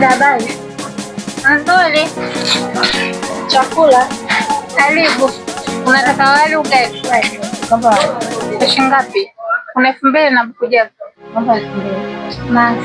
Habari nzuri. Chakula karibu. Unataka wali ugali? Shilingi ngapi? Kuna 2000 na kuja. Mambo 2000. Na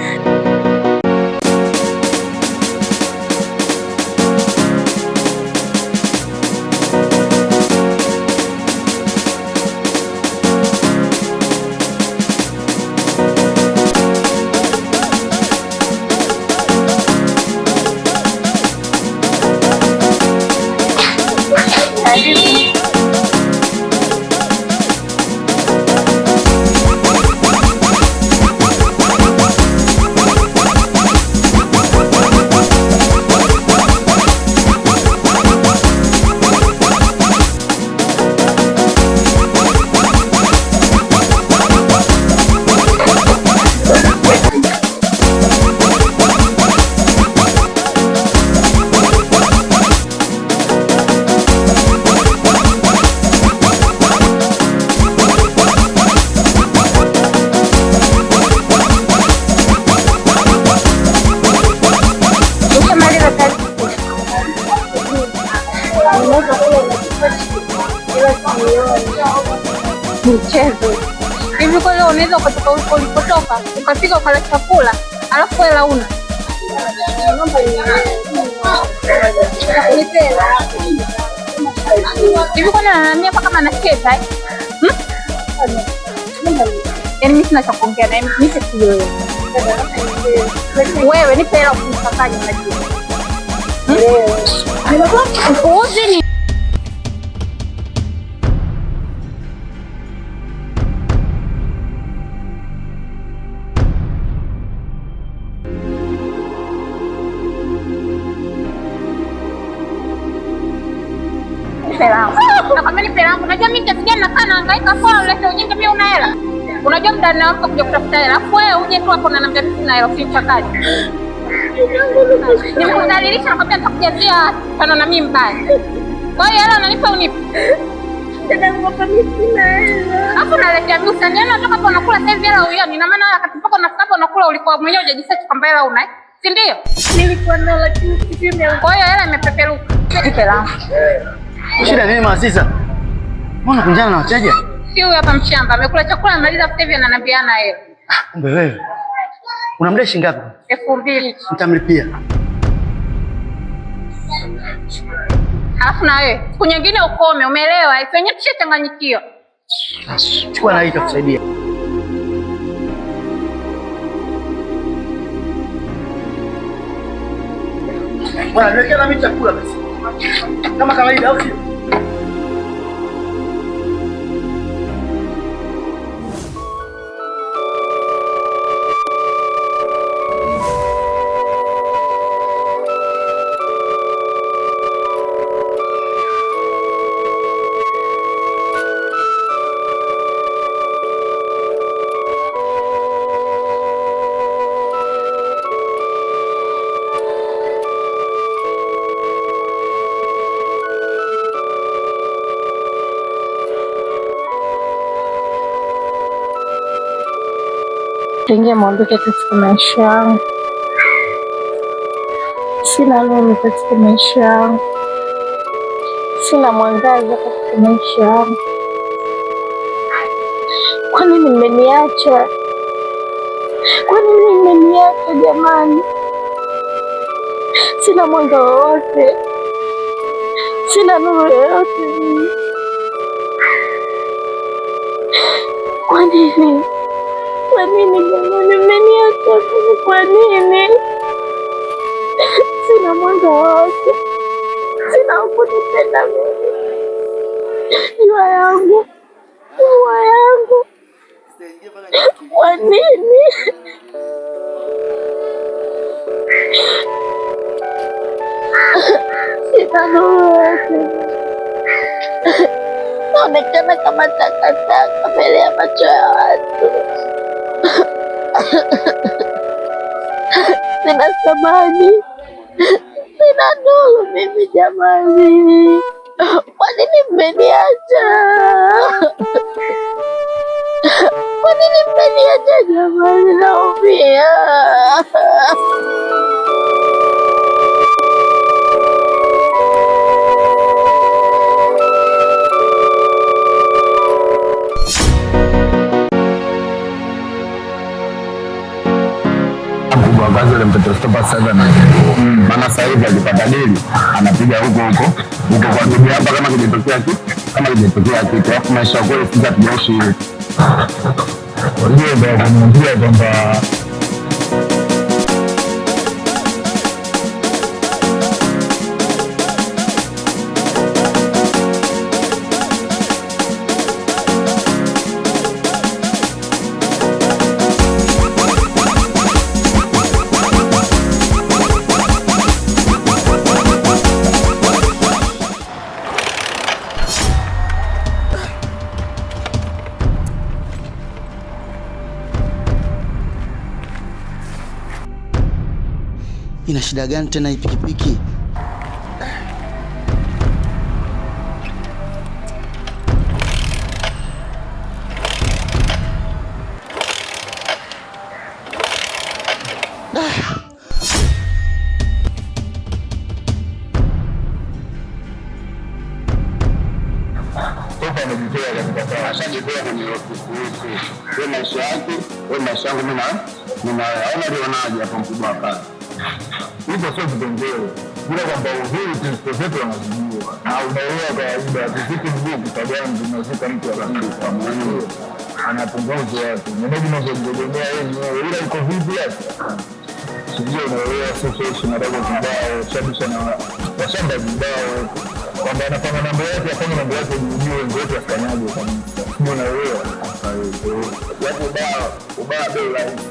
mchezo hivi. Kwa hiyo unaweza kutoka ulipotoka ukafika ukala chakula alafu hela una hivi, kwani ananiambia mpaka kama anacheza yaani mimi sina cha kuongea na mimi sio wewe, nipe hela ukifanya unajua uzi ni nakwambia ni pela yangu. Unajua mimi kiasi gani nakaa nahangaika kwa ulete ujinga, mimi una hela. Unajua muda ninaanza kuja kutafuta hela. Alafu wewe uje tu hapo unaniambia sina hela, usichakaje. Nimekudhalilisha nakwambia nitakujazia tano na mimi mbaya. Kwa hiyo hela unanipa unipe. Dada ngomba mimi sina hela. Alafu naletea mimi usaniana unatoka hapo unakula sasa hivi hela huyo. Ina maana wakati mpaka unafika hapo unakula ulikuwa mwenyewe hujajisearch kwamba hela una. Si ndio? Nilikuwa na lakini sijui. Kwa hiyo hela imepeperuka. Nipe hela. Shida nini Masisa? Mbona kunjana na wateja? Si huyu hapa mshamba amekula chakula amaliza sasa hivi ananiambiana hela. Kumbe wewe. Unamdai shilingi ngapi? 2000. Nitamlipia. Alafu na wewe siku nyingine ukome, umeelewa? Ifanye tushachanganyikiwa. Chukua na hii itakusaidia. Bwana, niwekea na mimi chakula basi. Kama kawaida au sio? Tengia mwambike katika maisha yangu. Sina nuru katika maisha yangu. Sina mwangaza katika maisha yangu. Kwa nini mmeniacha? Kwa nini mmeniacha jamani? Sina mwanga wowote. Sina nuru yoyote. Kwa nini? Kwa nini jamani mmeniacha? Kwa nini? Sina mwanga wote, sina kunipenda mimi. Jua yangu, jua yangu, kwa nini? Sina lolote, naonekana kama takataka mbele ya macho ya watu. Sina thamani, sina nuru mimi jamani. Kwa nini mmeniacha? Kwa nini mmeniacha jamani? Naumia. Mkubwa kazi ile mtoto stopa sasa na maana sasa hivi akipata dili anapiga huko kwa bibi hapa kama kijitokea kitu alafu maisha kweli sasa tunaishi hivi. Ndio ndio kumwambia kwamba ina shida gani tena hii pikipiki? maisha yangu ninaona lionaje hapa mkubwa wa kazi. Hivyo sio vipengele. Bila kwamba uhuru principle zetu wanazijua. Na unaelewa kawaida kuziki mguu kutagani zinazika mtu wa pili kwa mwenyewe. Anapunguza watu. Mwenyeji unazojitegemea yeye ila iko vipi hapa? Sijui unaelewa sasa tunataka kibao, shabisha na washamba kibao. Kwamba anafanya mambo yake, afanye mambo yake juu ngozi afanyaje kabisa. Sio unaelewa. Yaani ubaya bei rahisi.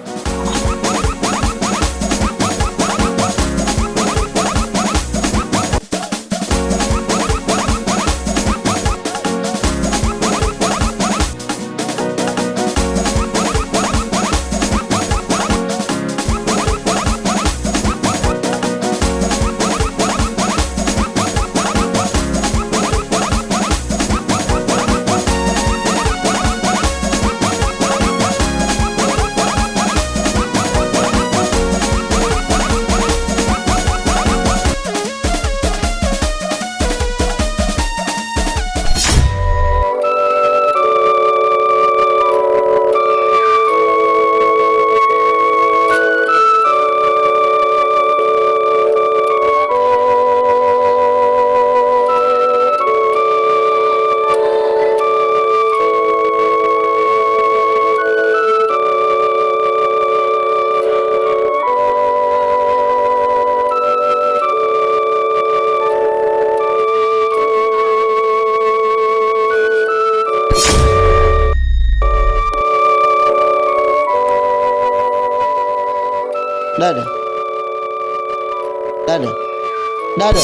Dada.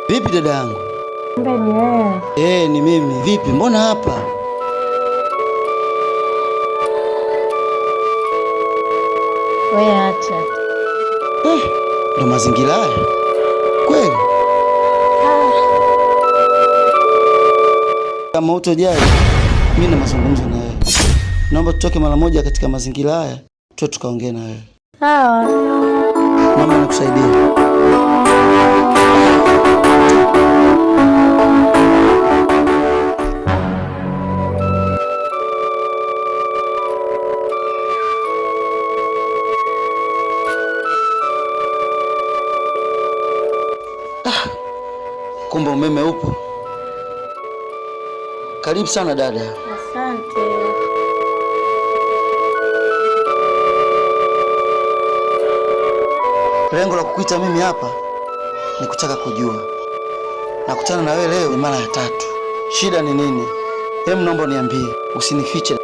Vipi dada yangu? Ni wewe? Ni mimi. Vipi? Mbona hapa? Wewe acha. Ndo mazingira haya. Kweli? Kama utojali, mimi na mazungumzo na wewe. Naomba tutoke mara moja katika mazingira haya, tukaongee na wewe. Sawa. Mama nakusaidia. Kumbe umeme upo. Karibu sana dada. Asante. Lengo la kukuita mimi hapa ni kutaka kujua. Nakutana na wewe leo ni mara ya 3. Shida ni nini? Hebu naomba niambie, usinifiche.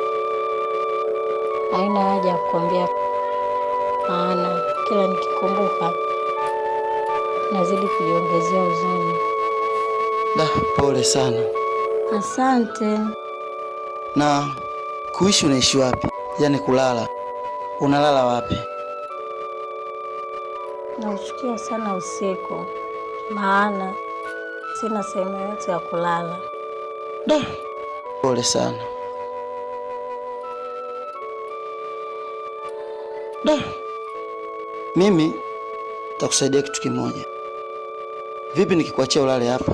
Haina haja ya kukwambia, maana kila nikikumbuka nazidi kujiongezea huzuni. Pole sana. Asante. Na kuishi unaishi wapi? Yaani kulala, unalala wapi? Nauchukia sana usiku, maana sina sehemu yote ya kulala. Pole sana. Mimi nitakusaidia kitu kimoja. Vipi nikikuachia ulale hapa?